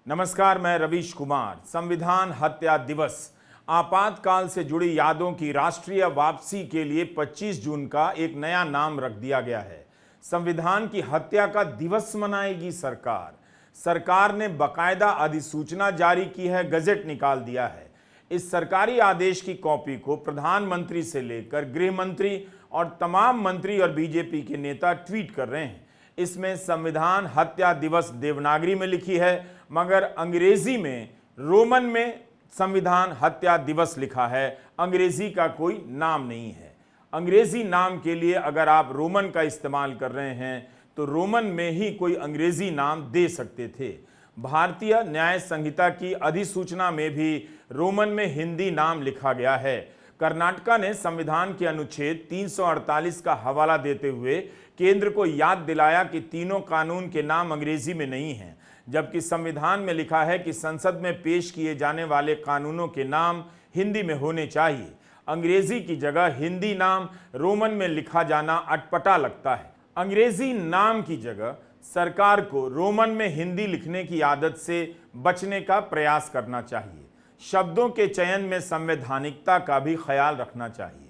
नमस्कार, मैं रवीश कुमार। संविधान हत्या दिवस आपातकाल से जुड़ी यादों की राष्ट्रीय वापसी के लिए 25 जून का एक नया नाम रख दिया गया है। संविधान की हत्या का दिवस मनाएगी सरकार। सरकार ने बकायदा अधिसूचना जारी की है, गजट निकाल दिया है। इस सरकारी आदेश की कॉपी को प्रधानमंत्री से लेकर गृह मंत्री और तमाम मंत्री और बीजेपी के नेता ट्वीट कर रहे हैं। इसमें संविधान हत्या दिवस देवनागरी में लिखी है, मगर अंग्रेजी में रोमन में संविधान हत्या दिवस लिखा है। अंग्रेजी का कोई नाम नहीं है। अंग्रेजी नाम के लिए अगर आप रोमन का इस्तेमाल कर रहे हैं तो रोमन में ही कोई अंग्रेजी नाम दे सकते थे। भारतीय न्याय संहिता की अधिसूचना में भी रोमन में हिंदी नाम लिखा गया है। कर्नाटका ने संविधान के अनुच्छेद 348 का हवाला देते हुए केंद्र को याद दिलाया कि तीनों कानून के नाम अंग्रेजी में नहीं हैं, जबकि संविधान में लिखा है कि संसद में पेश किए जाने वाले कानूनों के नाम हिंदी में होने चाहिए। अंग्रेजी की जगह हिंदी नाम रोमन में लिखा जाना अटपटा लगता है। अंग्रेजी नाम की जगह सरकार को रोमन में हिंदी लिखने की आदत से बचने का प्रयास करना चाहिए। शब्दों के चयन में संवैधानिकता का भी ख्याल रखना चाहिए।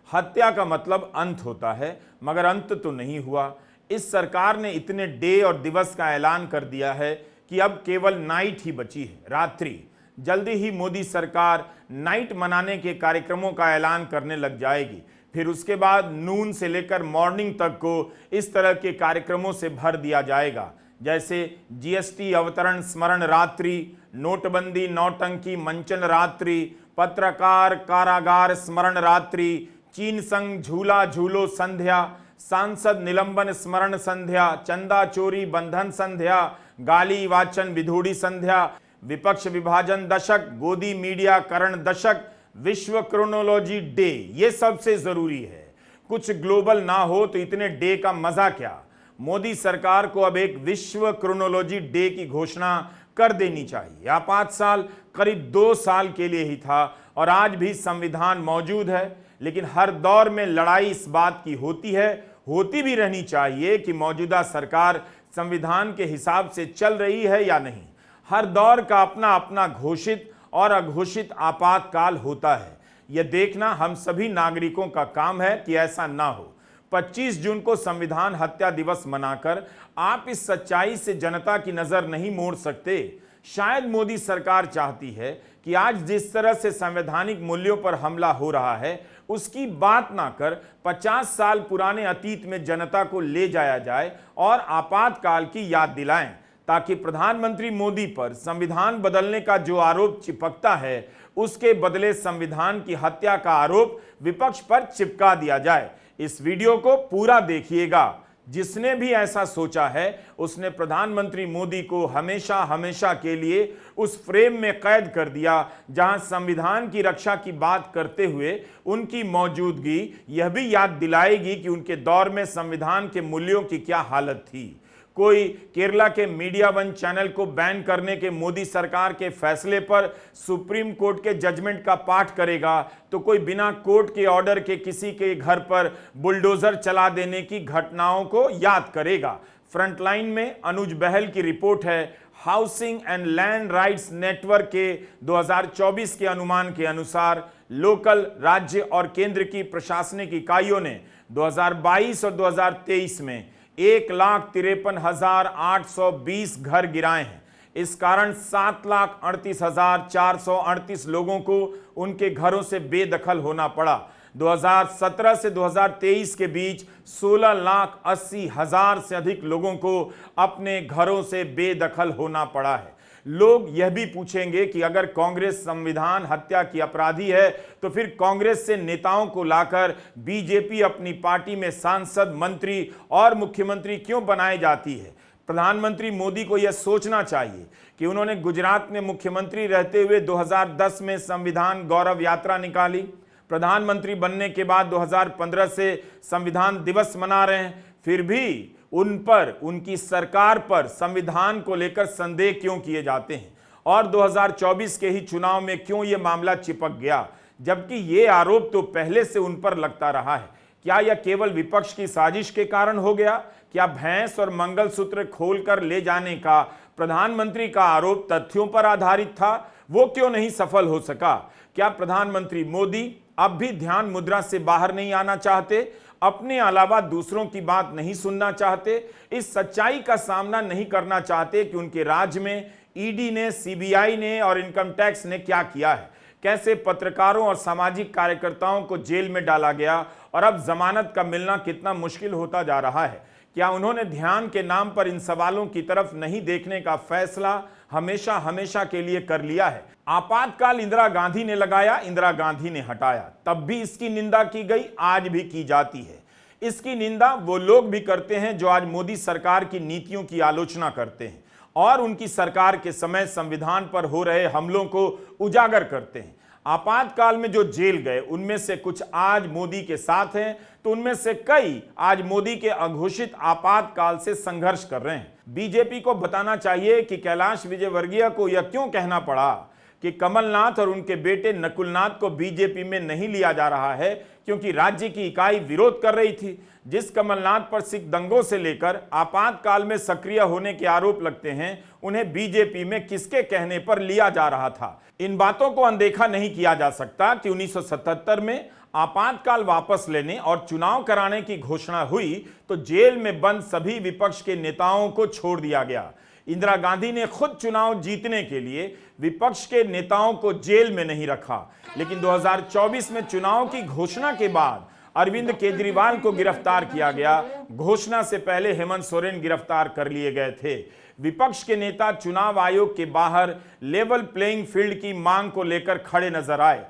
हत्या का मतलब अंत होता है, मगर अंत तो नहीं हुआ। इस सरकार ने इतने डे और दिवस का ऐलान कर दिया है कि अब केवल नाइट ही बची है, रात्रि। जल्दी ही मोदी सरकार नाइट मनाने के कार्यक्रमों का ऐलान करने लग जाएगी। फिर उसके बाद नून से लेकर मॉर्निंग तक को इस तरह के कार्यक्रमों से भर दिया जाएगा, जैसे जीएसटी अवतरण स्मरण रात्रि, नोटबंदी नौटंकी मंचन रात्रि, पत्रकार कारागार स्मरण रात्रि, चीन संग झूला झूलो संध्या, सांसद निलंबन स्मरण संध्या, चंदा चोरी बंधन संध्या, गाली वाचन विधूड़ी संध्या, विपक्ष विभाजन दशक, गोदी मीडिया करण दशक, विश्व क्रोनोलॉजी डे। ये सबसे जरूरी है। कुछ ग्लोबल ना हो तो इतने डे का मजा क्या। मोदी सरकार को अब एक विश्व क्रोनोलॉजी डे की घोषणा कर देनी चाहिए। आपातकाल करीब 2 साल के लिए ही था और आज भी संविधान मौजूद है, लेकिन हर दौर में लड़ाई इस बात की होती भी रहनी चाहिए कि मौजूदा सरकार संविधान के हिसाब से चल रही है या नहीं। हर दौर का अपना अपना घोषित और अघोषित आपातकाल होता है। यह देखना हम सभी नागरिकों का काम है कि ऐसा ना हो। 25 जून को संविधान हत्या दिवस मनाकर आप इस सच्चाई से जनता की नजर नहीं मोड़ सकते। शायद मोदी सरकार चाहती है कि आज जिस तरह से संवैधानिक मूल्यों पर हमला हो रहा है उसकी बात ना कर 50 साल पुराने अतीत में जनता को ले जाया जाए और आपातकाल की याद दिलाएं, ताकि प्रधानमंत्री मोदी पर संविधान बदलने का जो आरोप चिपकता है उसके बदले संविधान की हत्या का आरोप विपक्ष पर चिपका दिया जाए। इस वीडियो को पूरा देखिएगा। जिसने भी ऐसा सोचा है उसने प्रधानमंत्री मोदी को हमेशा हमेशा के लिए उस फ्रेम में कैद कर दिया जहां संविधान की रक्षा की बात करते हुए उनकी मौजूदगी यह भी याद दिलाएगी कि उनके दौर में संविधान के मूल्यों की क्या हालत थी। कोई केरला के मीडिया वन चैनल को बैन करने के मोदी सरकार के फैसले पर सुप्रीम कोर्ट के जजमेंट का पाठ करेगा, तो कोई बिना कोर्ट के ऑर्डर के किसी के घर पर बुलडोजर चला देने की घटनाओं को याद करेगा। फ्रंटलाइन में अनुज बहल की रिपोर्ट है। Housing and land rights network के 2024 के अनुमान के अनुसार लोकल, राज्य और केंद्र की प्रशासनिक इकाइयों ने 2022 और 2023 में 1,53,820 घर गिराए हैं। इस कारण 7,38,438 लोगों को उनके घरों से बेदखल होना पड़ा। 2017 से 2023 के बीच 16,80,000 से अधिक लोगों को अपने घरों से बेदखल होना पड़ा है। लोग यह भी पूछेंगे कि अगर कांग्रेस संविधान हत्या की अपराधी है तो फिर कांग्रेस से नेताओं को लाकर बीजेपी अपनी पार्टी में सांसद, मंत्री और मुख्यमंत्री क्यों बनाए जाती है। प्रधानमंत्री मोदी को यह सोचना चाहिए कि उन्होंने गुजरात में मुख्यमंत्री रहते हुए 2010 में संविधान गौरव यात्रा निकाली। प्रधानमंत्री बनने के बाद 2015 से संविधान दिवस मना रहे हैं, फिर भी उन पर, उनकी सरकार पर संविधान को लेकर संदेह क्यों किए जाते हैं और 2024 के ही चुनाव में क्यों यह मामला चिपक गया, जबकि ये आरोप तो पहले से उन पर लगता रहा है। क्या यह केवल विपक्ष की साजिश के कारण हो गया? क्या भैंस और मंगलसूत्र खोलकर ले जाने का प्रधानमंत्री का आरोप तथ्यों पर आधारित था, वो क्यों नहीं सफल हो सका? क्या प्रधानमंत्री मोदी अब भी ध्यान मुद्रा से बाहर नहीं आना चाहते? अपने अलावा दूसरों की बात नहीं सुनना चाहते? इस सच्चाई का सामना नहीं करना चाहते कि उनके राज्य में ईडी ने, सीबीआई ने और इनकम टैक्स ने क्या किया है? कैसे पत्रकारों और सामाजिक कार्यकर्ताओं को जेल में डाला गया और अब जमानत का मिलना कितना मुश्किल होता जा रहा है? क्या उन्होंने ध्यान के नाम पर इन सवालों की तरफ नहीं देखने का फैसला हमेशा हमेशा के लिए कर लिया है? आपातकाल इंदिरा गांधी ने लगाया, इंदिरा गांधी ने हटाया, तब भी इसकी निंदा की गई, आज भी की जाती है। इसकी निंदा वो लोग भी करते हैं जो आज मोदी सरकार की नीतियों की आलोचना करते हैं और उनकी सरकार के समय संविधान पर हो रहे हमलों को उजागर करते हैं। आपातकाल में जो जेल गए उनमें से कुछ आज मोदी के साथ हैं, तो उनमें से कई आज मोदी के अघोषित आपातकाल से संघर्ष कर रहे हैं। बीजेपी को बताना चाहिए कि कैलाश विजयवर्गीय को यह क्यों कहना पड़ा कि कमलनाथ और उनके बेटे नकुलनाथ को बीजेपी में नहीं लिया जा रहा है, क्योंकि राज्य की इकाई विरोध कर रही थी। जिस कमलनाथ पर सिख दंगों से लेकर आपातकाल में सक्रिय होने के आरोप लगते हैं, उन्हें बीजेपी में किसके कहने पर लिया जा रहा था? इन बातों को अनदेखा नहीं किया जा सकता कि 1977 में आपातकाल वापस लेने और चुनाव कराने की घोषणा हुई तो जेल में बंद सभी विपक्ष के नेताओं को छोड़ दिया गया। इंदिरा गांधी ने खुद चुनाव जीतने के लिए विपक्ष के नेताओं को जेल में नहीं रखा, लेकिन 2024 में चुनाव की घोषणा के बाद अरविंद केजरीवाल को गिरफ्तार किया गया। घोषणा से पहले हेमंत सोरेन गिरफ्तार कर लिए गए थे। विपक्ष के नेता चुनाव आयोग के बाहर लेवल प्लेइंग फील्ड की मांग को लेकर खड़े नजर आए।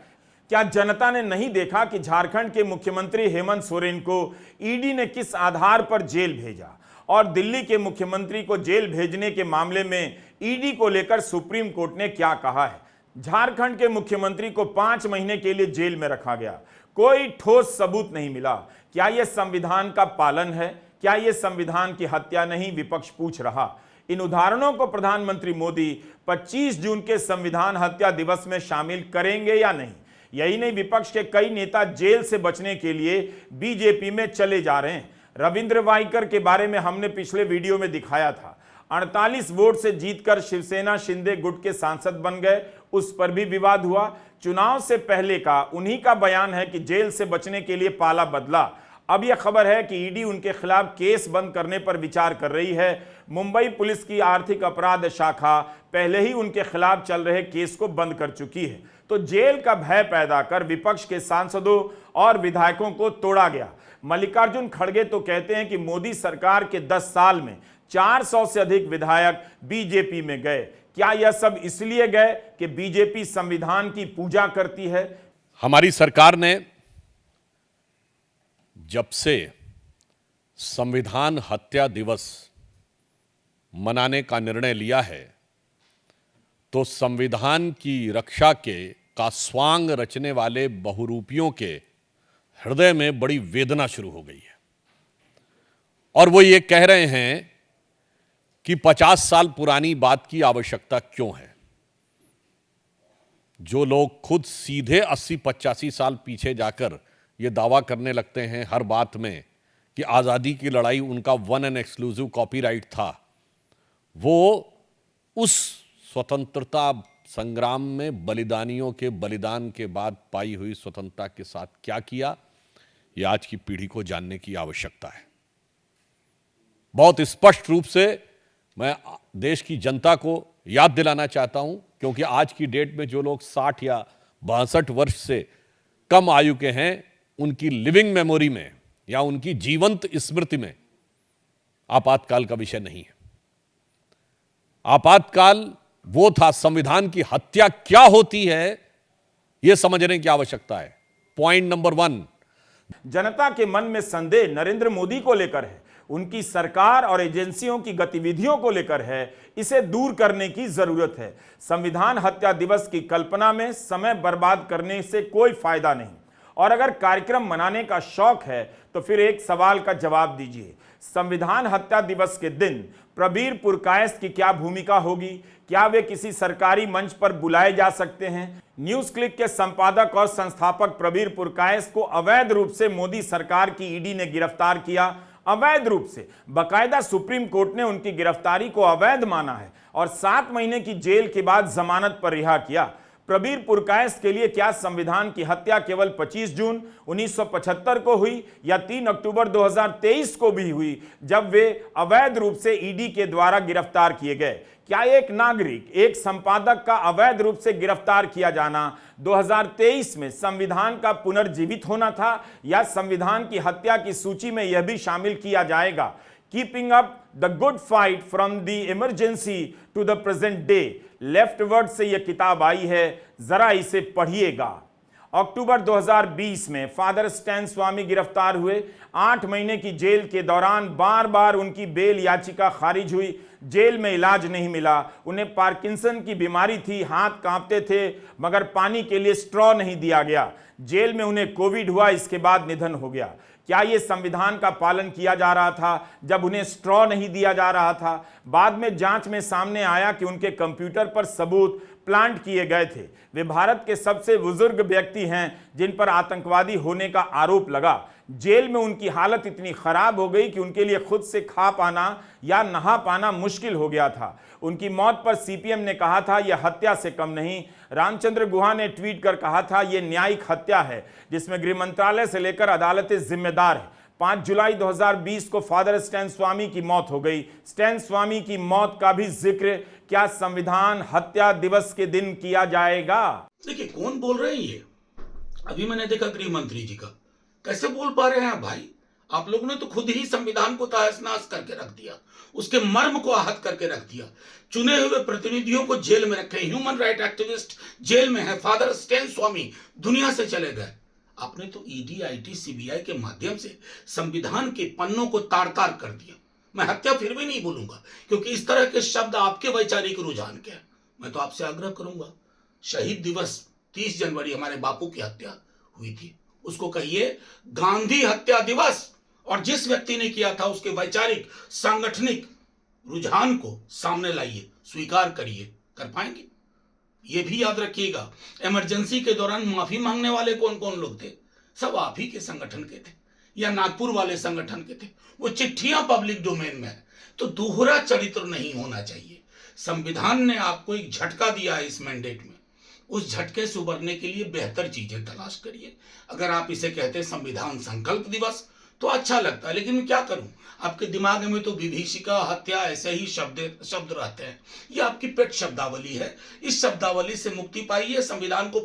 क्या जनता ने नहीं देखा कि झारखंड के मुख्यमंत्री हेमंत सोरेन को ईडी ने किस आधार पर जेल भेजा और दिल्ली के मुख्यमंत्री को जेल भेजने के मामले में ईडी को लेकर सुप्रीम कोर्ट ने क्या कहा है? झारखंड के मुख्यमंत्री को 5 महीने के लिए जेल में रखा गया, कोई ठोस सबूत नहीं मिला। क्या यह संविधान का पालन है? क्या यह संविधान की हत्या नहीं? विपक्ष पूछ रहा। इन उदाहरणों को प्रधानमंत्री मोदी 25 जून के संविधान हत्या दिवस में शामिल करेंगे या नहीं? यही नहीं, विपक्ष के कई नेता जेल से बचने के लिए बीजेपी में चले जा रहे हैं। रविंद्र वाइकर के बारे में हमने पिछले वीडियो में दिखाया था। 48 वोट से जीतकर शिवसेना शिंदे गुट के सांसद बन गए, उस पर भी विवाद हुआ। चुनाव से पहले का उन्हीं का बयान है कि जेल से बचने के लिए पाला बदला। अब यह खबर है कि ईडी उनके खिलाफ केस बंद करने पर विचार कर रही है। मुंबई पुलिस की आर्थिक अपराध शाखा पहले ही उनके खिलाफ चल रहे केस को बंद कर चुकी है। तो जेल का भय पैदा कर विपक्ष के सांसदों और विधायकों को तोड़ा गया। मल्लिकार्जुन खड़गे तो कहते हैं कि मोदी सरकार के 10 साल में 400 से अधिक विधायक बीजेपी में गए। क्या यह सब इसलिए गए कि बीजेपी संविधान की पूजा करती है? हमारी सरकार ने जब से संविधान हत्या दिवस मनाने का निर्णय लिया है, तो संविधान की रक्षा का स्वांग रचने वाले बहुरूपियों के हृदय में बड़ी वेदना शुरू हो गई है। और वो ये कह रहे हैं कि 50 साल पुरानी बात की आवश्यकता क्यों है। जो लोग खुद सीधे 80-85 साल पीछे जाकर ये दावा करने लगते हैं हर बात में कि आज़ादी की लड़ाई उनका वन एंड एक्सक्लूसिव कॉपीराइट था, वो उस स्वतंत्रता संग्राम में बलिदानियों के बलिदान के बाद पाई हुई स्वतंत्रता के साथ क्या किया, यह आज की पीढ़ी को जानने की आवश्यकता है। बहुत स्पष्ट रूप से मैं देश की जनता को याद दिलाना चाहता हूं, क्योंकि आज की डेट में जो लोग 60 या 62 वर्ष से कम आयु के हैं, उनकी लिविंग मेमोरी में या उनकी जीवंत स्मृति में आपातकाल का विषय नहीं है। आपातकाल वो था, संविधान की हत्या क्या होती है यह समझने की आवश्यकता है। पॉइंट नंबर 1, जनता के मन में संदेह नरेंद्र मोदी को लेकर है, उनकी सरकार और एजेंसियों की गतिविधियों को लेकर है। इसे दूर करने की जरूरत है। संविधान हत्या दिवस की कल्पना में समय बर्बाद करने से कोई फायदा नहीं। और अगर कार्यक्रम मनाने का शौक है तो फिर एक सवाल का जवाब दीजिए। संविधान हत्या दिवस के दिन प्रबीर पुरकायस्थ की क्या भूमिका होगी? क्या वे किसी सरकारी मंच पर बुलाए जा सकते हैं? न्यूज क्लिक के संपादक और संस्थापक प्रबीर पुरकायस्थ को अवैध रूप से मोदी सरकार की ईडी ने गिरफ्तार किया। अवैध रूप से, बाकायदा सुप्रीम कोर्ट ने उनकी गिरफ्तारी को अवैध माना है और 7 महीने की जेल के बाद जमानत पर रिहा किया। प्रबीर पुरकायस्थ के लिए क्या संविधान की हत्या केवल 25 जून 1975 को हुई या 3 अक्टूबर 2023 को भी हुई, जब वे अवैध रूप से ईडी के द्वारा गिरफ्तार किए गए? क्या एक नागरिक, एक संपादक का अवैध रूप से गिरफ्तार किया जाना 2023 में संविधान का पुनर्जीवित होना था, या संविधान की हत्या की सूची में यह भी शामिल किया जाएगा? Keeping up the good fight from the emergency to the present day, left word से यह किताब आई है, जरा इसे पढ़िएगा। अक्टूबर 2020 में फादर स्टैन स्वामी गिरफ्तार हुए। 8 महीने की जेल के दौरान बार बार उनकी बेल याचिका खारिज हुई। जेल में इलाज नहीं मिला। उन्हें पार्किंसन की बीमारी थी, हाथ कांपते थे, मगर पानी के लिए स्ट्रॉ नहीं दिया गया। जेल में उन्हें कोविड हुआ, इसके बाद निधन हो गया। क्या यह संविधान का पालन किया जा रहा था जब उन्हें स्ट्रॉ नहीं दिया जा रहा था? बाद में जांच में सामने आया कि उनके कंप्यूटर पर सबूत प्लांट किए गए थे। वे भारत के सबसे बुजुर्ग व्यक्ति हैं जिन पर आतंकवादी होने का आरोप लगा। जेल में उनकी हालत इतनी खराब हो गई कि उनके लिए खुद से खा पाना या नहा पाना मुश्किल हो गया था। उनकी मौत पर सीपीएम ने कहा था यह हत्या से कम नहीं। रामचंद्र गुहा ने ट्वीट कर कहा था यह न्यायिक हत्या है जिसमें गृह मंत्रालय से लेकर अदालतें जिम्मेदार है। 5 जुलाई 2020 को फादर स्टैन स्वामी की मौत हो गई। स्टैन स्वामी की मौत का भी जिक्र क्या संविधान हत्या दिवस के दिन किया जाएगा? देखिए, कौन बोल रहे हैं ये? अभी मैंने देखा गृह मंत्री जी का, कैसे बोल पा रहे हैं भाई? आप लोगों ने तो खुद ही संविधान को तहस नहस करके रख दिया, उसके मर्म को आहत करके रख दिया। चुने हुए प्रतिनिधियों को जेल में रखे, ह्यूमन राइट एक्टिविस्ट जेल में है, फादर स्टैन स्वामी दुनिया से चले गए। आपने तो ईडी, आईटी, सीबीआई के माध्यम से संविधान के पन्नों को तार तार कर दिया। मैं हत्या फिर भी नहीं बोलूंगा, क्योंकि इस तरह के शब्द आपके वैचारिक रुझान के हैं। मैं तो आपसे आग्रह करूंगा, शहीद दिवस 30 जनवरी हमारे बापू की हत्या हुई थी, उसको कहिए गांधी हत्या दिवस, और जिस व्यक्ति ने किया था उसके वैचारिक सांगठनिक रुझान को सामने लाइए, स्वीकार करिए। कर पाएंगे? ये भी याद रखिएगा, इमरजेंसी के दौरान माफी मांगने वाले कौन कौन लोग थे? सब आप ही के संगठन के थे या नागपुर वाले संगठन के थे। वो चिट्ठियां पब्लिक डोमेन में है, तो दोहरा चरित्र नहीं होना चाहिए। संविधान ने आपको एक झटका दिया है इस मैंडेट में, उस झटके से उबरने के लिए बेहतर चीजें तलाश करिए। अगर आप इसे कहते हैं संविधान संकल्प दिवस तो अच्छा लगता है, लेकिन मैं क्या करूं, आपके दिमाग में तो विभीषिका, हत्या ऐसे ही शब्द रहते हैं। ये आपकी पेट शब्दावली है। इस शब्दावली से मुक्ति पाइए, संविधान को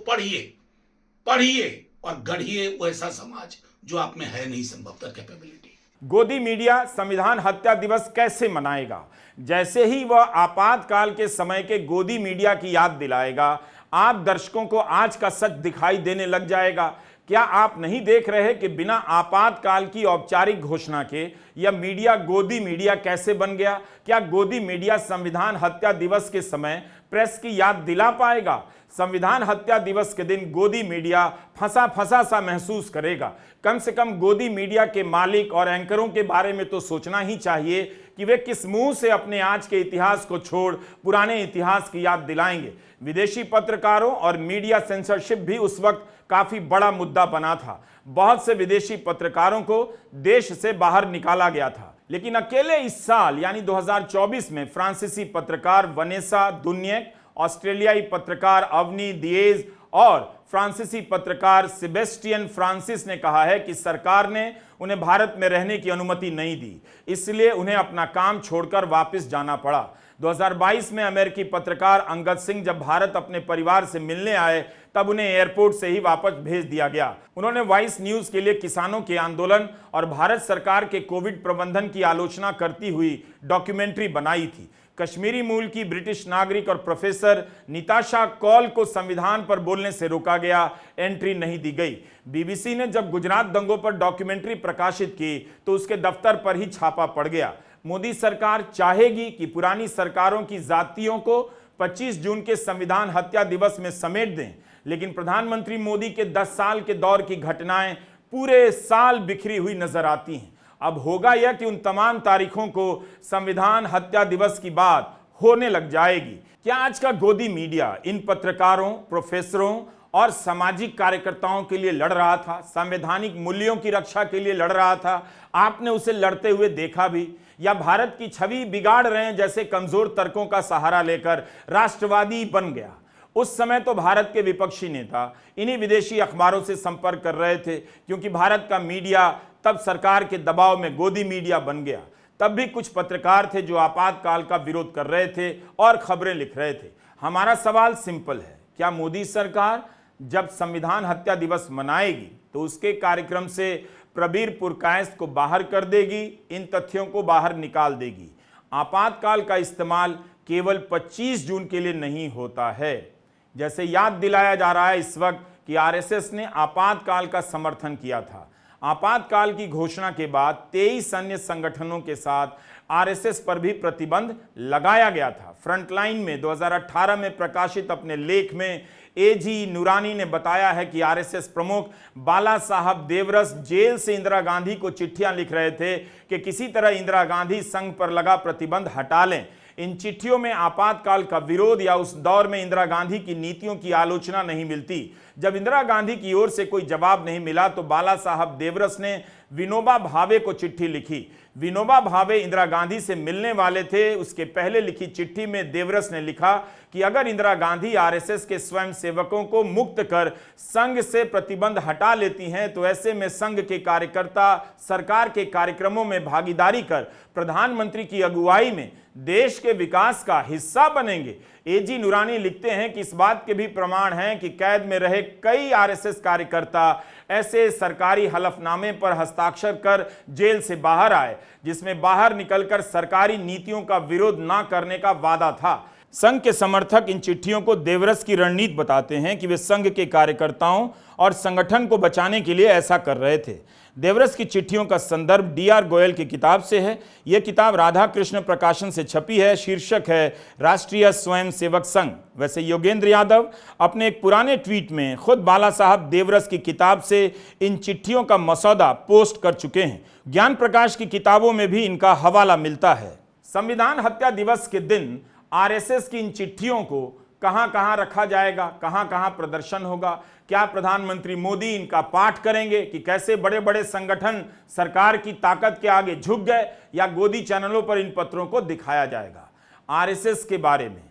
पढ़िए और गढ़िए वैसा समाज जो आप में है नहीं संभवतः कैपेबिलिटी। गोदी मीडिया संविधान हत्या दिवस कैसे मनाएगा? जैसे ही वह आपातकाल के समय के गोदी मीडिया की याद दिलाएगा, आप दर्शकों को आज का सच दिखाई देने लग जाएगा। क्या आप नहीं देख रहे कि बिना आपातकाल की औपचारिक घोषणा के यह मीडिया गोदी मीडिया कैसे बन गया? क्या गोदी मीडिया संविधान हत्या दिवस के समय प्रेस की याद दिला पाएगा? संविधान हत्या दिवस के दिन गोदी मीडिया फंसा फंसा सा महसूस करेगा। कम से कम गोदी मीडिया के मालिक और एंकरों के बारे में तो सोचना ही चाहिए कि वे किस मुंह से अपने आज के इतिहास को छोड़ पुराने इतिहास की याद दिलाएंगे। विदेशी पत्रकारों और मीडिया सेंसरशिप भी उस वक्त काफी बड़ा मुद्दा बना था। बहुत से विदेशी पत्रकारों को देश से बाहर निकाला गया था, लेकिन अकेले इस साल यानी 2024 में फ्रांसीसी पत्रकार वनेसा दुन्यक, ऑस्ट्रेलियाई पत्रकार अवनी दिएज और फ्रांसीसी पत्रकार सेबेस्टियन फ्रांसिस ने कहा है कि सरकार ने उन्हें भारत में रहने की अनुमति नहीं दी, इसलिए उन्हें अपना काम छोड़कर वापस जाना पड़ा। 2022 में अमेरिकी पत्रकार अंगद सिंह जब भारत अपने परिवार से मिलने आए तब उन्हें एयरपोर्ट से ही वापस भेज दिया गया। उन्होंने वॉइस न्यूज के लिए किसानों के आंदोलन और भारत सरकार के कोविड प्रबंधन की आलोचना करती हुई डॉक्यूमेंट्री बनाई थी। कश्मीरी मूल की ब्रिटिश नागरिक और प्रोफेसर निताशा कौल को संविधान पर बोलने से रोका गया, एंट्री नहीं दी गई। बीबीसी ने जब गुजरात दंगों पर डॉक्यूमेंट्री प्रकाशित की तो उसके दफ्तर पर ही छापा पड़ गया। मोदी सरकार चाहेगी कि पुरानी सरकारों की जातियों को 25 जून के संविधान हत्या दिवस में समेट दें, लेकिन प्रधानमंत्री मोदी के 10 साल के दौर की घटनाएं पूरे साल बिखरी हुई नजर आती हैं। अब होगा यह कि उन तमाम तारीखों को संविधान हत्या दिवस की बात होने लग जाएगी। क्या आज का गोदी मीडिया इन पत्रकारों, प्रोफेसरों और सामाजिक कार्यकर्ताओं के लिए लड़ रहा था, संवैधानिक मूल्यों की रक्षा के लिए लड़ रहा था, आपने उसे लड़ते हुए देखा भी? या भारत की छवि बिगाड़ रहे हैं जैसे कमजोर तर्कों का सहारा लेकर राष्ट्रवादी बन गया? उस समय तो भारत के विपक्षी नेता इन्हीं विदेशी अखबारों से संपर्क कर रहे थे, क्योंकि भारत का मीडिया तब सरकार के दबाव में गोदी मीडिया बन गया। तब भी कुछ पत्रकार थे जो आपातकाल का विरोध कर रहे थे और खबरें लिख रहे थे। हमारा सवाल सिंपल है, क्या मोदी सरकार जब संविधान हत्या दिवस मनाएगी तो उसके कार्यक्रम से प्रबीर पुरकायस्थ को बाहर कर देगी, इन तथ्यों को बाहर निकाल देगी? आपातकाल का इस्तेमाल केवल 25 जून के लिए नहीं होता है। जैसे याद दिलाया जा रहा है इस वक्त कि आरएसएस ने आपातकाल का समर्थन किया था। आपातकाल की घोषणा के बाद 23 अन्य संगठनों के साथ आरएसएस पर भी प्रतिबंध लगाया गया था। फ्रंटलाइन में 2018 में प्रकाशित अपने लेख में एजी नूरानी ने बताया है कि आरएसएस प्रमुख बाला साहब देवरस जेल से इंदिरा गांधी को चिट्ठियां लिख रहे थे कि किसी तरह इंदिरा गांधी संघ पर लगा प्रतिबंध हटा लें। इन चिट्ठियों में आपातकाल का विरोध या उस दौर में इंदिरा गांधी की नीतियों की आलोचना नहीं मिलती। जब इंदिरा गांधी की ओर से कोई जवाब नहीं मिला तो बाला साहब देवरस ने विनोबा भावे को चिट्ठी लिखी। विनोबा भावे इंदिरा गांधी से मिलने वाले थे। उसके पहले लिखी चिट्ठी में देवरस ने लिखा कि अगर इंदिरा गांधी आरएसएस के स्वयं सेवकों को मुक्त कर संघ से प्रतिबंध हटा लेती हैं तो ऐसे में संघ के कार्यकर्ता सरकार के कार्यक्रमों में भागीदारी कर प्रधानमंत्री की अगुवाई में देश के विकास का हिस्सा बनेंगे। एजी नूरानी लिखते हैं कि इस बात के भी प्रमाण हैं कि कैद में रहे कई आरएसएस कार्यकर्ता ऐसे सरकारी हलफनामे पर हस्ताक्षर कर जेल से बाहर आए जिसमें बाहर निकलकर सरकारी नीतियों का विरोध न करने का वादा था। संघ के समर्थक इन चिट्ठियों को देवरस की रणनीति बताते हैं कि वे संघ के कार्यकर्ताओं और संगठन को बचाने के लिए ऐसा कर रहे थे। देवरस की चिट्ठियों का संदर्भ डीआर गोयल की किताब से है। यह किताब राधा कृष्ण प्रकाशन से छपी है। शीर्षक है राष्ट्रीय स्वयं सेवक संघ। वैसे योगेंद्र यादव अपने एक पुराने ट्वीट में खुद बाला साहब देवरस की किताब से इन चिट्ठियों का मसौदा पोस्ट कर चुके हैं। ज्ञान प्रकाश की किताबों में भी इनका हवाला मिलता है। संविधान हत्या दिवस के दिन आरएसएस की इन चिट्ठियों को कहां कहां रखा जाएगा, कहां कहां प्रदर्शन होगा? क्या प्रधानमंत्री मोदी इनका पाठ करेंगे कि कैसे बड़े बड़े संगठन सरकार की ताकत के आगे झुक गए, या गोदी चैनलों पर इन पत्रों को दिखाया जाएगा? आरएसएस के बारे में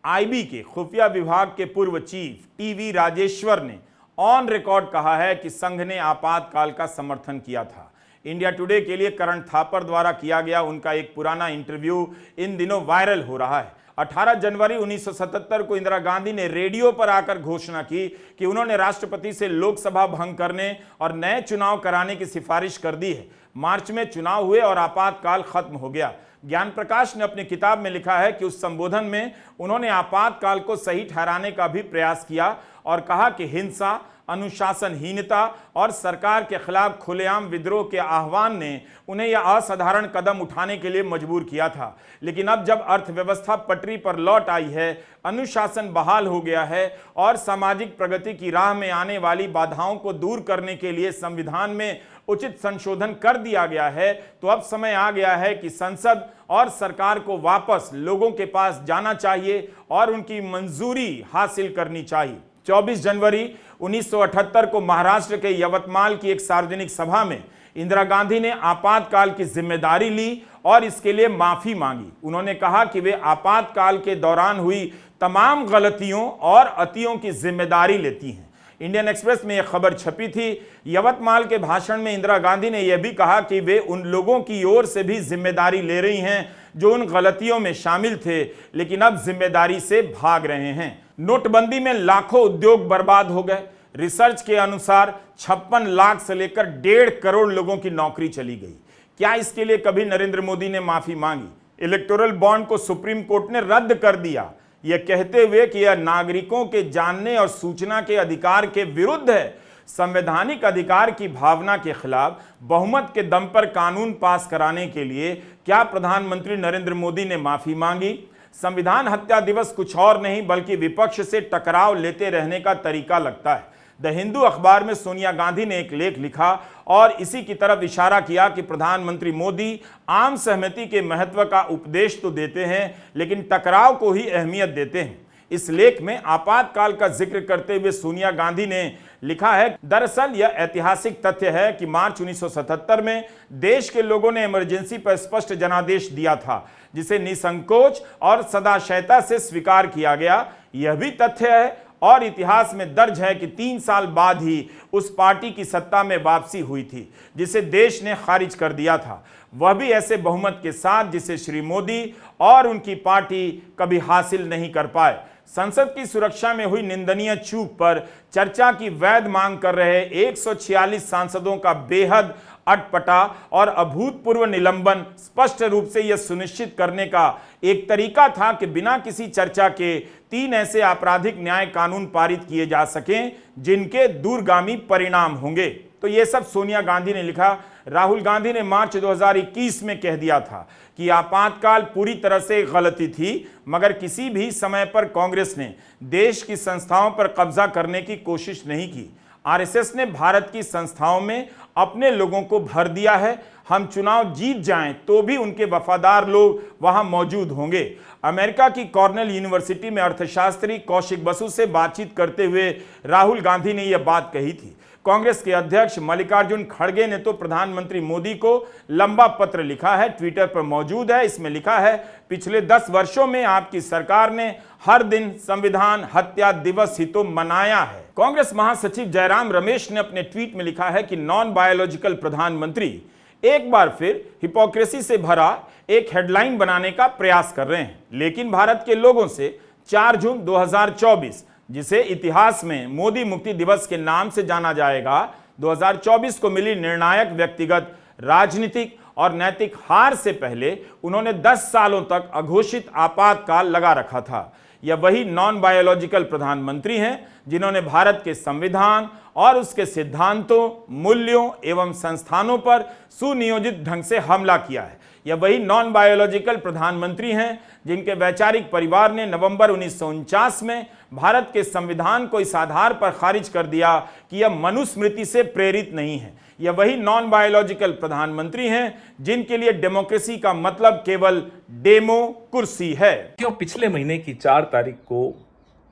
आईबी के खुफिया विभाग के पूर्व चीफ टीवी राजेश्वर ने ऑन रिकॉर्ड कहा है कि संघ ने आपातकाल का समर्थन किया था। इंडिया टुडे के लिए करण थापर द्वारा किया गया उनका एक पुराना इंटरव्यू इन दिनों वायरल हो रहा है। 18 जनवरी 1977 को इंदिरा गांधी ने रेडियो पर आकर घोषणा की कि उन्होंने राष्ट्रपति से लोकसभा भंग करने और नए चुनाव कराने की सिफारिश कर दी है। मार्च में चुनाव हुए और आपातकाल खत्म हो गया। ज्ञान प्रकाश ने अपनी किताब में लिखा है कि उस संबोधन में उन्होंने आपातकाल को सही ठहराने का भी प्रयास किया और कहा कि हिंसा, अनुशासनहीनता और सरकार के खिलाफ खुलेआम विद्रोह के आह्वान ने उन्हें यह असाधारण कदम उठाने के लिए मजबूर किया था। लेकिन अब जब अर्थव्यवस्था पटरी पर लौट आई है, अनुशासन बहाल हो गया है और सामाजिक प्रगति की राह में आने वाली बाधाओं को दूर करने के लिए संविधान में उचित संशोधन कर दिया गया है, तो अब समय आ गया है कि संसद और सरकार को वापस लोगों के पास जाना चाहिए और उनकी मंजूरी हासिल करनी चाहिए। 24 जनवरी 1978 को महाराष्ट्र के यवतमाल की एक सार्वजनिक सभा में इंदिरा गांधी ने आपातकाल की जिम्मेदारी ली और इसके लिए माफी मांगी। उन्होंने कहा कि वे आपातकाल के दौरान हुई तमाम गलतियों और अतियों की जिम्मेदारी लेती हैं। इंडियन एक्सप्रेस में यह खबर छपी थी। यवतमाल के भाषण में इंदिरा गांधी ने यह भी कहा कि वे उन लोगों की ओर से भी जिम्मेदारी ले रही हैं जो उन गलतियों में शामिल थे लेकिन अब जिम्मेदारी से भाग रहे हैं। नोटबंदी में लाखों उद्योग बर्बाद हो गए। रिसर्च के अनुसार 56 लाख से लेकर 1.5 करोड़ लोगों की नौकरी चली गई। क्या इसके लिए कभी नरेंद्र मोदी ने माफी मांगी? इलेक्टोरल बॉन्ड को सुप्रीम कोर्ट ने रद्द कर दिया, यह कहते हुए कि यह नागरिकों के जानने और सूचना के अधिकार के विरुद्ध है। संवैधानिक अधिकार की भावना के खिलाफ बहुमत के दम पर कानून पास कराने के लिए क्या प्रधानमंत्री नरेंद्र मोदी ने माफी मांगी? संविधान हत्या दिवस कुछ और नहीं बल्कि विपक्ष से टकराव लेते रहने का तरीका लगता है। द हिंदू अखबार में सोनिया गांधी ने एक लेख लिखा और इसी की तरफ इशारा किया कि प्रधानमंत्री मोदी आम सहमति के महत्व का उपदेश तो देते हैं लेकिन टकराव को ही अहमियत देते हैं। इस लेख में आपातकाल का जिक्र करते हुए सोनिया गांधी ने लिखा है, दरअसल यह ऐतिहासिक तथ्य है कि मार्च 1977 में देश के लोगों ने इमरजेंसी पर स्पष्ट जनादेश दिया था, जिसे निसंकोच और सदाशयता से स्वीकार किया गया। यह भी तथ्य है और इतिहास में दर्ज है कि 3 साल बाद ही उस पार्टी की सत्ता में वापसी हुई थी, जिसे देश ने खारिज कर दिया था, वह भी ऐसे बहुमत के साथ जिसे श्री मोदी और उनकी पार्टी कभी हासिल नहीं कर पाए। संसद की सुरक्षा में हुई निंदनीय चूक पर चर्चा की वैध मांग कर रहे 146 सांसदों का बेहद अटपटा और अभूतपूर्व निलंबन स्पष्ट रूप से यह सुनिश्चित करने का एक तरीका था कि बिना किसी चर्चा के 3 ऐसे आपराधिक न्याय कानून पारित किए जा सकें जिनके दूरगामी परिणाम होंगे। तो ये सब सोनिया गांधी ने लिखा। राहुल गांधी ने मार्च 2021 में कह दिया था कि आपातकाल पूरी तरह से गलती थी, मगर किसी भी समय पर कांग्रेस ने देश की संस्थाओं पर कब्जा करने की कोशिश नहीं की। आरएसएस ने भारत की संस्थाओं में अपने लोगों को भर दिया है। हम चुनाव जीत जाएं तो भी उनके वफादार लोग वहां मौजूद होंगे। अमेरिका की कॉर्नेल यूनिवर्सिटी में अर्थशास्त्री कौशिक बसु से बातचीत करते हुए राहुल गांधी ने यह बात कही थी। कांग्रेस के अध्यक्ष मल्लिकार्जुन खड़गे ने तो प्रधानमंत्री मोदी को लंबा पत्र लिखा है, ट्विटर पर मौजूद है। इसमें लिखा है, पिछले 10 वर्षों में आपकी सरकार ने हर दिन संविधान हत्या दिवस ही तो मनाया है। कांग्रेस महासचिव जयराम रमेश ने अपने ट्वीट में लिखा है कि नॉन बायोलॉजिकल प्रधानमंत्री एक बार फिर हिपोक्रेसी से भरा एक हेडलाइन बनाने का प्रयास कर रहे हैं, लेकिन भारत के लोगों से 4 जून 2024, जिसे इतिहास में मोदी मुक्ति दिवस के नाम से जाना जाएगा, 2024 को मिली निर्णायक व्यक्तिगत, राजनीतिक और नैतिक हार से पहले उन्होंने 10 सालों तक अघोषित आपातकाल लगा रखा था। यह वही नॉन बायोलॉजिकल प्रधानमंत्री हैं जिन्होंने भारत के संविधान और उसके सिद्धांतों, मूल्यों एवं संस्थानों पर सुनियोजित ढंग से हमला किया है। यह वही नॉन बायोलॉजिकल प्रधानमंत्री हैं जिनके वैचारिक परिवार ने नवंबर 1949 में भारत के संविधान को इस आधार पर खारिज कर दिया कि यह मनुस्मृति से प्रेरित नहीं है। यह वही नॉन बायोलॉजिकल प्रधानमंत्री हैं जिनके लिए डेमोक्रेसी का मतलब केवल डेमो कुर्सी है। क्यों पिछले महीने की 4 तारीख को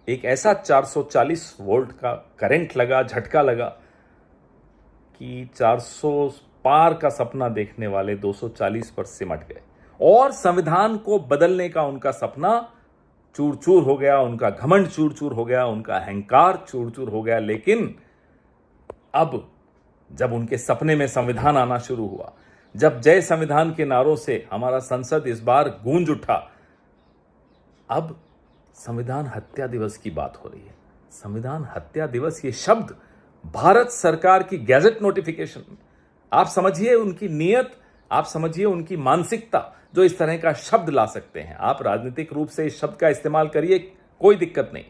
एक ऐसा 440 वोल्ट का करंट लगा, झटका लगा कि 400 पार का सपना देखने वाले 240 पर सिमट गए और संविधान को बदलने का उनका सपना चूर चूर हो गया, उनका घमंड चूर चूर हो गया, उनका अहंकार चूर चूर हो गया। लेकिन अब जब उनके सपने में संविधान आना शुरू हुआ, जब जय संविधान के नारों से हमारा संसद इस बार गूंज उठा, अब संविधान हत्या दिवस की बात हो रही है। संविधान हत्या दिवस, ये शब्द भारत सरकार की गैजेट नोटिफिकेशन, आप समझिए उनकी नीयत, आप समझिए उनकी मानसिकता जो इस तरह का शब्द ला सकते हैं। आप राजनीतिक रूप से इस शब्द का इस्तेमाल करिए, कोई दिक्कत नहीं।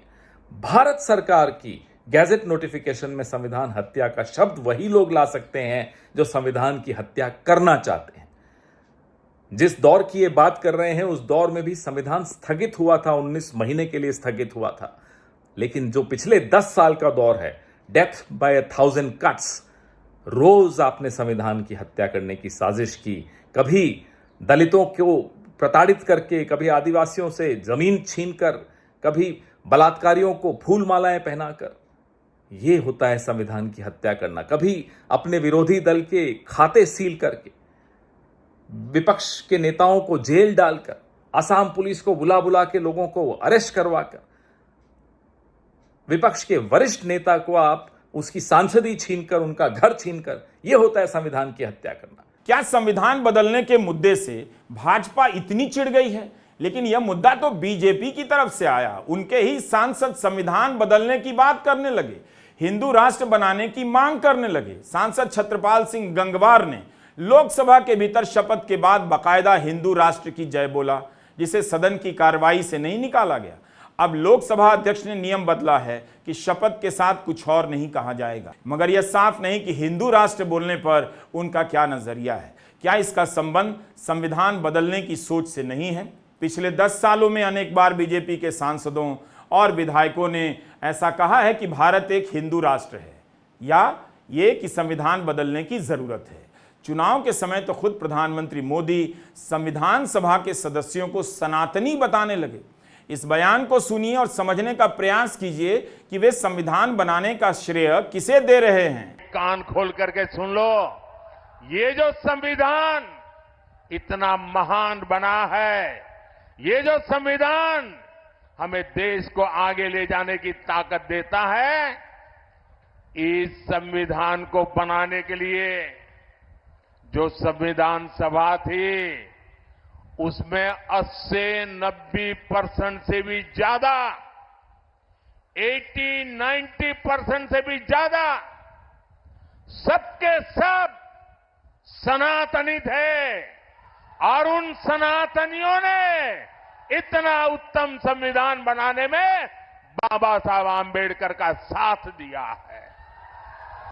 भारत सरकार की गैजेट नोटिफिकेशन में संविधान हत्या का शब्द वही लोग ला सकते हैं जो संविधान की हत्या करना चाहते हैं। जिस दौर की ये बात कर रहे हैं उस दौर में भी संविधान स्थगित हुआ था, 19 महीने के लिए स्थगित हुआ था। लेकिन जो पिछले 10 साल का दौर है, डेथ बाय 1000 कट्स, रोज आपने संविधान की हत्या करने की साजिश की। कभी दलितों को प्रताड़ित करके, कभी आदिवासियों से जमीन छीनकर, कभी बलात्कारियों को फूल मालाएं पहनाकर। यह होता है संविधान की हत्या करना। कभी अपने विरोधी दल के खाते सील करके, विपक्ष के नेताओं को जेल डालकर, असम पुलिस को बुला बुला के लोगों को अरेस्ट करवाकर, विपक्ष के वरिष्ठ नेता को आप उसकी सांसदी छीनकर, उनका घर छीनकर, यह होता है संविधान की हत्या करना। क्या संविधान बदलने के मुद्दे से भाजपा इतनी चिढ़ गई है? लेकिन यह मुद्दा तो बीजेपी की तरफ से आया। उनके ही सांसद संविधान बदलने की बात करने लगे, हिंदू राष्ट्र बनाने की मांग करने लगे। सांसद छत्रपाल सिंह गंगवार ने लोकसभा के भीतर शपथ के बाद बाकायदा हिंदू राष्ट्र की जय बोला, जिसे सदन की कार्रवाई से नहीं निकाला गया। अब लोकसभा अध्यक्ष ने नियम बदला है कि शपथ के साथ कुछ और नहीं कहा जाएगा, मगर यह साफ नहीं कि हिंदू राष्ट्र बोलने पर उनका क्या नजरिया है। क्या इसका संबंध संविधान बदलने की सोच से नहीं है? पिछले 10 सालों में अनेक बार बीजेपी के सांसदों और विधायकों ने ऐसा कहा है कि भारत एक हिंदू राष्ट्र है, या ये कि संविधान बदलने की जरूरत है। चुनाव के समय तो खुद प्रधानमंत्री मोदी संविधान सभा के सदस्यों को सनातनी बताने लगे। इस बयान को सुनिए और समझने का प्रयास कीजिए कि वे संविधान बनाने का श्रेय किसे दे रहे हैं। कान खोल करके सुन लो, ये जो संविधान इतना महान बना है, ये जो संविधान हमें देश को आगे ले जाने की ताकत देता है, इस संविधान को बनाने के लिए जो संविधान सभा थी उसमें 80-90% से भी ज्यादा, 80-90% से भी ज्यादा सबके सब सनातनी थे और उन सनातनियों ने इतना उत्तम संविधान बनाने में बाबा साहब आंबेडकर का साथ दिया है।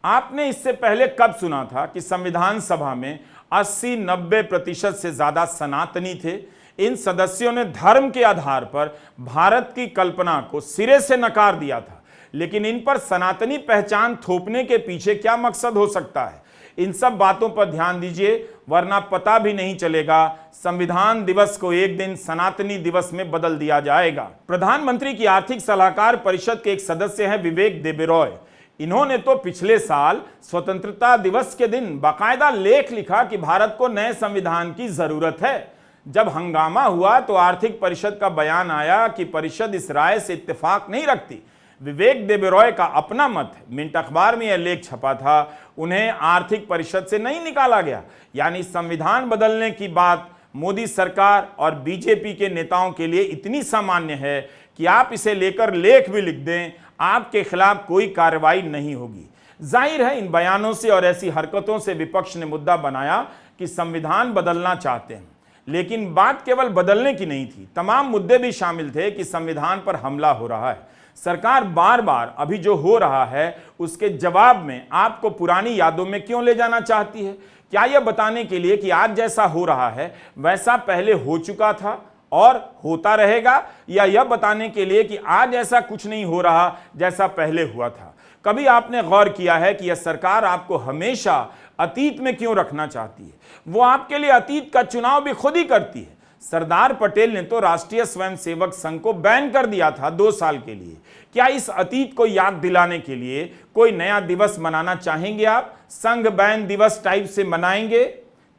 आपने इससे पहले कब सुना था कि संविधान सभा में 80-90% से ज्यादा सनातनी थे? इन सदस्यों ने धर्म के आधार पर भारत की कल्पना को सिरे से नकार दिया था। लेकिन इन पर सनातनी पहचान थोपने के पीछे क्या मकसद हो सकता है? इन सब बातों पर ध्यान दीजिए, वरना पता भी नहीं चलेगा संविधान दिवस को एक दिन सनातनी दिवस में बदल दिया जाएगा। प्रधानमंत्री की आर्थिक सलाहकार परिषद के एक सदस्य हैं विवेक देबरॉय। इन्होंने तो पिछले साल स्वतंत्रता दिवस के दिन बाकायदा लेख लिखा कि भारत को नए संविधान की जरूरत है। जब हंगामा हुआ तो आर्थिक परिषद का बयान आया कि परिषद इस राय से इत्तेफाक नहीं रखती। विवेक देबरॉय का अपना मत है। मिंट अखबार में यह लेख छपा था, उन्हें आर्थिक परिषद से नहीं निकाला गया। यानी संविधान बदलने की बात मोदी सरकार और बीजेपी के नेताओं के लिए इतनी सामान्य है कि आप इसे लेकर लेख भी लिख दें, आपके खिलाफ कोई कार्रवाई नहीं होगी। जाहिर है इन बयानों से और ऐसी हरकतों से विपक्ष ने मुद्दा बनाया कि संविधान बदलना चाहते हैं। लेकिन बात केवल बदलने की नहीं थी, तमाम मुद्दे भी शामिल थे कि संविधान पर हमला हो रहा है। सरकार बार बार अभी जो हो रहा है उसके जवाब में आपको पुरानी यादों में क्यों ले जाना चाहती है? क्या यह बताने के लिए कि आज जैसा हो रहा है वैसा पहले हो चुका था और होता रहेगा, या यह बताने के लिए कि आज ऐसा कुछ नहीं हो रहा जैसा पहले हुआ था? कभी आपने गौर किया है कि यह सरकार आपको हमेशा अतीत में क्यों रखना चाहती है? वो आपके लिए अतीत का चुनाव भी खुद ही करती है। सरदार पटेल ने तो राष्ट्रीय स्वयंसेवक संघ को बैन कर दिया था 2 साल के लिए। क्या इस अतीत को याद दिलाने के लिए कोई नया दिवस मनाना चाहेंगे आप? संघ बैन दिवस टाइप से मनाएंगे?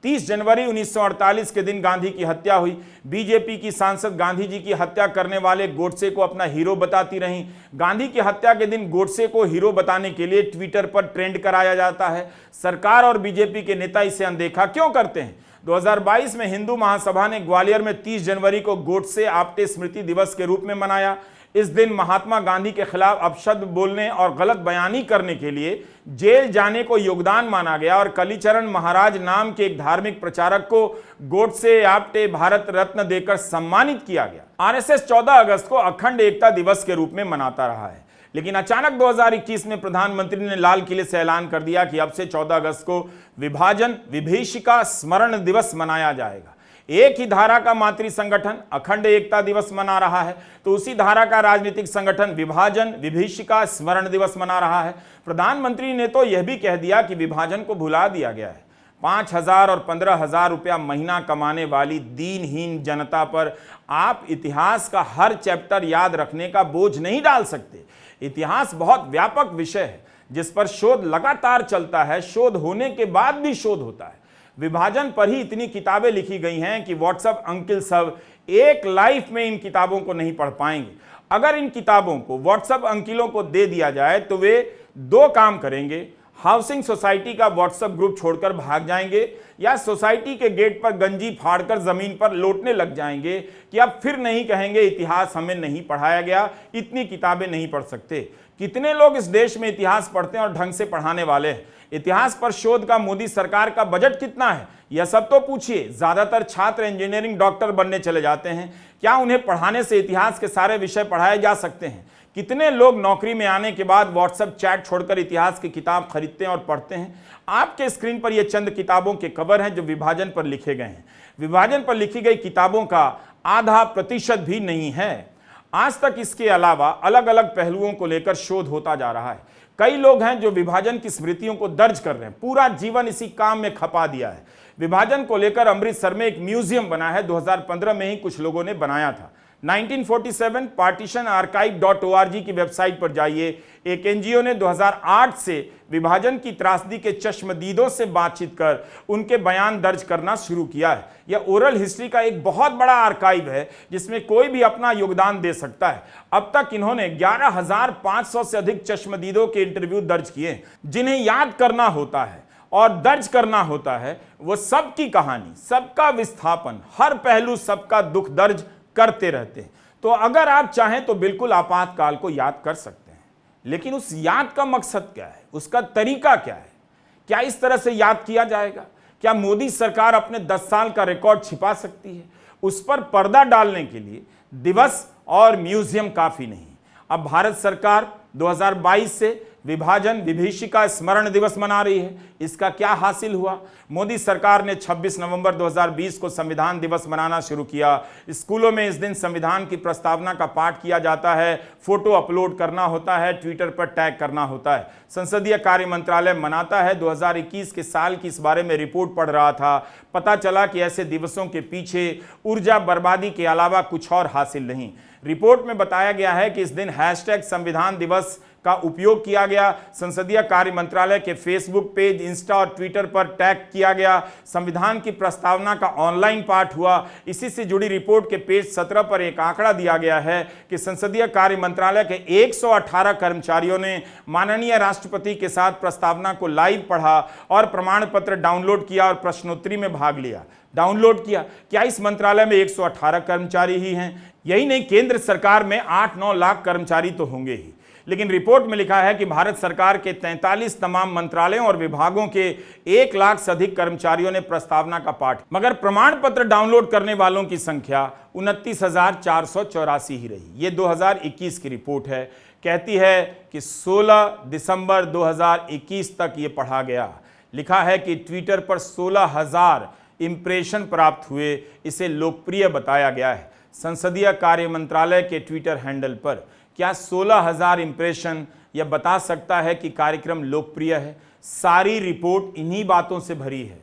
30 जनवरी 1948 के दिन गांधी की हत्या हुई। बीजेपी की सांसद गांधी जी की हत्या करने वाले गोडसे को अपना हीरो बताती रहीं। गांधी की हत्या के दिन गोडसे को हीरो बताने के लिए ट्विटर पर ट्रेंड कराया जाता है। सरकार और बीजेपी के नेता इसे अनदेखा क्यों करते हैं? 2022 में हिंदू महासभा ने ग्वालियर में 30 जनवरी को गोडसे आपटे स्मृति दिवस के रूप में मनाया। इस दिन महात्मा गांधी के खिलाफ अपशब्द बोलने और गलत बयानी करने के लिए जेल जाने को योगदान माना गया और कालीचरण महाराज नाम के एक धार्मिक प्रचारक को गोडसे आपटे भारत रत्न देकर सम्मानित किया गया। आरएसएस 14 अगस्त को अखंड एकता दिवस के रूप में मनाता रहा है। लेकिन अचानक 2021 में प्रधानमंत्री ने लाल किले से ऐलान कर दिया कि अब से 14 अगस्त को विभाजन विभीषिका स्मरण दिवस मनाया जाएगा। एक ही धारा का मातृ संगठन अखंड एकता दिवस मना रहा है तो उसी धारा का राजनीतिक संगठन विभाजन विभीषिका स्मरण दिवस मना रहा है। प्रधानमंत्री ने तो यह भी कह दिया कि विभाजन को भुला दिया गया है। 5,000 और 15,000 रुपया महीना कमाने वाली दीनहीन जनता पर आप इतिहास का हर चैप्टर याद रखने का बोझ नहीं डाल सकते। इतिहास बहुत व्यापक विषय है जिस पर शोध लगातार चलता है, शोध होने के बाद भी शोध होता है। विभाजन पर ही इतनी किताबें लिखी गई हैं कि व्हाट्सएप अंकिल सब एक लाइफ में इन किताबों को नहीं पढ़ पाएंगे। अगर इन किताबों को व्हाट्सएप अंकिलों को दे दिया जाए तो वे 2 काम करेंगे। हाउसिंग सोसाइटी का व्हाट्सएप ग्रुप छोड़कर भाग जाएंगे या सोसाइटी के गेट पर गंजी फाड़कर जमीन पर लौटने लग जाएंगे कि अब फिर नहीं कहेंगे इतिहास हमें नहीं पढ़ाया गया, इतनी किताबें नहीं पढ़ सकते। कितने लोग इस देश में इतिहास पढ़ते हैं और ढंग से पढ़ाने वाले हैं? इतिहास पर शोध का मोदी सरकार का बजट कितना है यह सब तो पूछिए। ज्यादातर छात्र इंजीनियरिंग डॉक्टर बनने चले जाते हैं। क्या उन्हें पढ़ाने से इतिहास के सारे विषय पढ़ाए जा सकते हैं? कितने लोग नौकरी में आने के बाद व्हाट्सएप चैट छोड़कर इतिहास की किताब खरीदते हैं और पढ़ते हैं? आपके स्क्रीन पर ये चंद किताबों के कवर हैं जो विभाजन पर लिखे गए हैं। विभाजन पर लिखी गई किताबों का आधा प्रतिशत भी नहीं है। आज तक इसके अलावा अलग अलग पहलुओं को लेकर शोध होता जा रहा है। कई लोग हैं जो विभाजन की स्मृतियों को दर्ज कर रहे हैं, पूरा जीवन इसी काम में खपा दिया है। विभाजन को लेकर अमृतसर में एक म्यूजियम बना है, 2015 में ही कुछ लोगों ने बनाया था। 1947 partitionarchive.org की वेबसाइट पर जाइए। एक एनजीओ ने 2008 से विभाजन की त्रासदी के चश्मदीदों से बातचीत कर उनके बयान दर्ज करना शुरू किया है। यह ओरल हिस्ट्री का एक बहुत बड़ा आर्काइव है जिसमें कोई भी अपना योगदान दे सकता है। अब तक इन्होंने 11,500 से अधिक चश्मदीदों के इंटरव्यू दर्ज किए जिन्हें याद करना होता है और दर्ज करना होता है। वो सबकी कहानी, सबका विस्थापन, हर पहलू, सबका दुख दर्ज करते रहते हैं। तो अगर आप चाहें तो बिल्कुल आपातकाल को याद कर सकते हैं, लेकिन उस याद का मकसद क्या है, उसका तरीका क्या है? क्या इस तरह से याद किया जाएगा? क्या मोदी सरकार अपने 10 साल का रिकॉर्ड छिपा सकती है? उस पर पर्दा डालने के लिए दिवस और म्यूजियम काफी नहीं। अब भारत सरकार 2022 से विभाजन विभीषिका स्मरण दिवस मना रही है। इसका क्या हासिल हुआ? मोदी सरकार ने 26 नवंबर 2020 को संविधान दिवस मनाना शुरू किया। स्कूलों में इस दिन संविधान की प्रस्तावना का पाठ किया जाता है, फोटो अपलोड करना होता है, ट्विटर पर टैग करना होता है। संसदीय कार्य मंत्रालय मनाता है। 2021 के साल की इस बारे में रिपोर्ट पढ़ रहा था, पता चला कि ऐसे दिवसों के पीछे ऊर्जा बर्बादी के अलावा कुछ और हासिल नहीं। रिपोर्ट में बताया गया है कि इस दिन हैशटैग संविधान दिवस का उपयोग किया गया। संसदीय कार्य मंत्रालय के फेसबुक पेज, इंस्टा और ट्विटर पर टैग किया गया। संविधान की प्रस्तावना का ऑनलाइन पाठ हुआ। इसी से जुड़ी रिपोर्ट के पेज 17 पर एक आंकड़ा दिया गया है कि संसदीय कार्य मंत्रालय के 118 कर्मचारियों ने माननीय राष्ट्रपति के साथ प्रस्तावना को लाइव पढ़ा और प्रमाण पत्र डाउनलोड किया और प्रश्नोत्तरी में भाग लिया। डाउनलोड किया। क्या इस मंत्रालय में 118 कर्मचारी ही हैं? यही नहीं, केंद्र सरकार में 8-9 लाख कर्मचारी तो होंगे ही। लेकिन रिपोर्ट में लिखा है कि भारत सरकार के 43 तमाम मंत्रालयों और विभागों के 1 लाख से अधिक कर्मचारियों ने प्रस्तावना का पाठ, मगर प्रमाण पत्र डाउनलोड करने वालों की संख्या 29,484 ही रही। ये 2021 की रिपोर्ट है। कहती है कि 16 दिसंबर 2021 तक ये पढ़ा गया। लिखा है कि ट्विटर पर 16,000 इंप्रेशन प्राप्त हुए। इसे लोकप्रिय बताया गया है। संसदीय कार्य मंत्रालय के ट्विटर हैंडल पर क्या 16,000 इंप्रेशन यह बता सकता है कि कार्यक्रम लोकप्रिय है? सारी रिपोर्ट इन्हीं बातों से भरी है।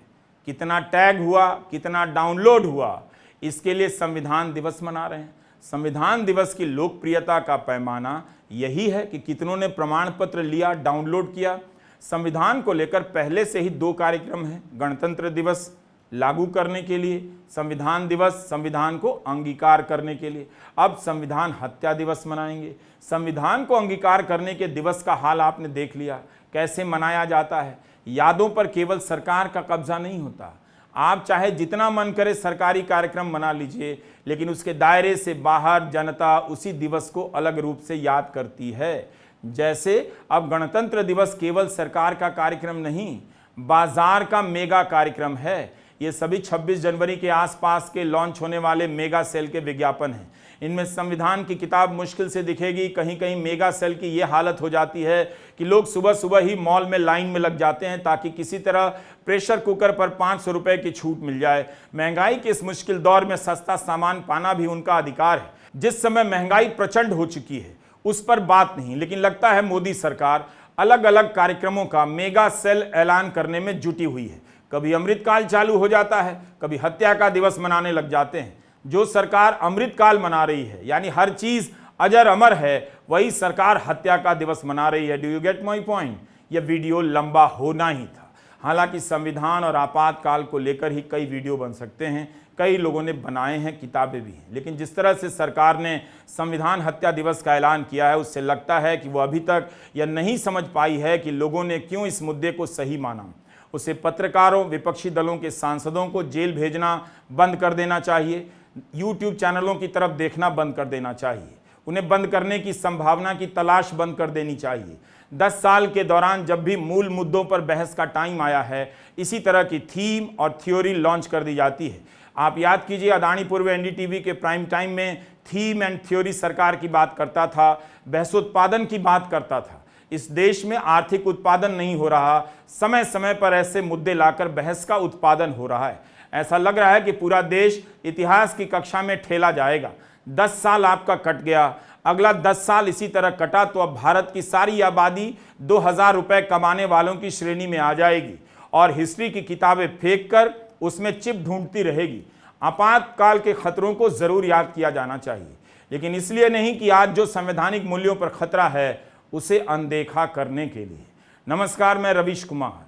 कितना टैग हुआ, कितना डाउनलोड हुआ, इसके लिए संविधान दिवस मना रहे हैं। संविधान दिवस की लोकप्रियता का पैमाना यही है कि कितनों ने प्रमाण पत्र लिया, डाउनलोड किया। संविधान को लेकर पहले से ही 2 कार्यक्रम हैं। गणतंत्र दिवस लागू करने के लिए, संविधान दिवस संविधान को अंगीकार करने के लिए। अब संविधान हत्या दिवस मनाएंगे। संविधान को अंगीकार करने के दिवस का हाल आपने देख लिया, कैसे मनाया जाता है। यादों पर केवल सरकार का कब्जा नहीं होता। आप चाहे जितना मन करे सरकारी कार्यक्रम मना लीजिए, लेकिन उसके दायरे से बाहर जनता उसी दिवस को अलग रूप से याद करती है। जैसे अब गणतंत्र दिवस केवल सरकार का कार्यक्रम नहीं, बाजार का मेगा कार्यक्रम है। ये सभी 26 जनवरी के आसपास के लॉन्च होने वाले मेगा सेल के विज्ञापन हैं। इनमें संविधान की किताब मुश्किल से दिखेगी। कहीं कहीं मेगा सेल की ये हालत हो जाती है कि लोग सुबह सुबह ही मॉल में लाइन में लग जाते हैं ताकि किसी तरह प्रेशर कुकर पर 500 रुपए की छूट मिल जाए। महंगाई के इस मुश्किल दौर में सस्ता सामान पाना भी उनका अधिकार है। जिस समय महंगाई प्रचंड हो चुकी है उस पर बात नहीं, लेकिन लगता है मोदी सरकार अलग अलग कार्यक्रमों का मेगा सेल ऐलान करने में जुटी हुई है। कभी अमृतकाल चालू हो जाता है, कभी हत्या का दिवस मनाने लग जाते हैं। जो सरकार अमृतकाल मना रही है, यानी हर चीज अजर अमर है, वही सरकार हत्या का दिवस मना रही है। Do you get my point? यह वीडियो लंबा होना ही था। हालांकि संविधान और आपातकाल को लेकर ही कई वीडियो बन सकते हैं, कई लोगों ने बनाए हैं, किताबें भी हैं, लेकिन जिस तरह से सरकार ने संविधान हत्या दिवस का ऐलान किया है उससे लगता है कि वो अभी तक यह नहीं समझ पाई है कि लोगों ने क्यों इस मुद्दे को सही माना। उसे पत्रकारों, विपक्षी दलों के सांसदों को जेल भेजना बंद कर देना चाहिए। यूट्यूब चैनलों की तरफ देखना बंद कर देना चाहिए। उन्हें बंद करने की संभावना की तलाश बंद कर देनी चाहिए। 10 साल के दौरान जब भी मूल मुद्दों पर बहस का टाइम आया है, इसी तरह की थीम और थ्योरी लॉन्च कर दी जाती है। आप याद कीजिए, अदानी पूर्व एनडीटीवी के प्राइम टाइम में थीम एंड थ्योरी सरकार की बात करता था, बहसोत्पादन की बात करता था। इस देश में आर्थिक उत्पादन नहीं हो रहा, समय समय पर ऐसे मुद्दे लाकर बहस का उत्पादन हो रहा है। ऐसा लग रहा है कि पूरा देश इतिहास की कक्षा में ठेला जाएगा। 10 साल आपका कट गया, अगला 10 साल इसी तरह कटा तो अब भारत की सारी आबादी 2000 रुपए कमाने वालों की श्रेणी में आ जाएगी और हिस्ट्री की किताबें फेंक कर उसमें चिप ढूंढती रहेगी। आपातकाल के खतरों को जरूर याद किया जाना चाहिए, लेकिन इसलिए नहीं कि आज जो संवैधानिक मूल्यों पर खतरा है उसे अनदेखा करने के लिए। नमस्कार, मैं रवीश कुमार।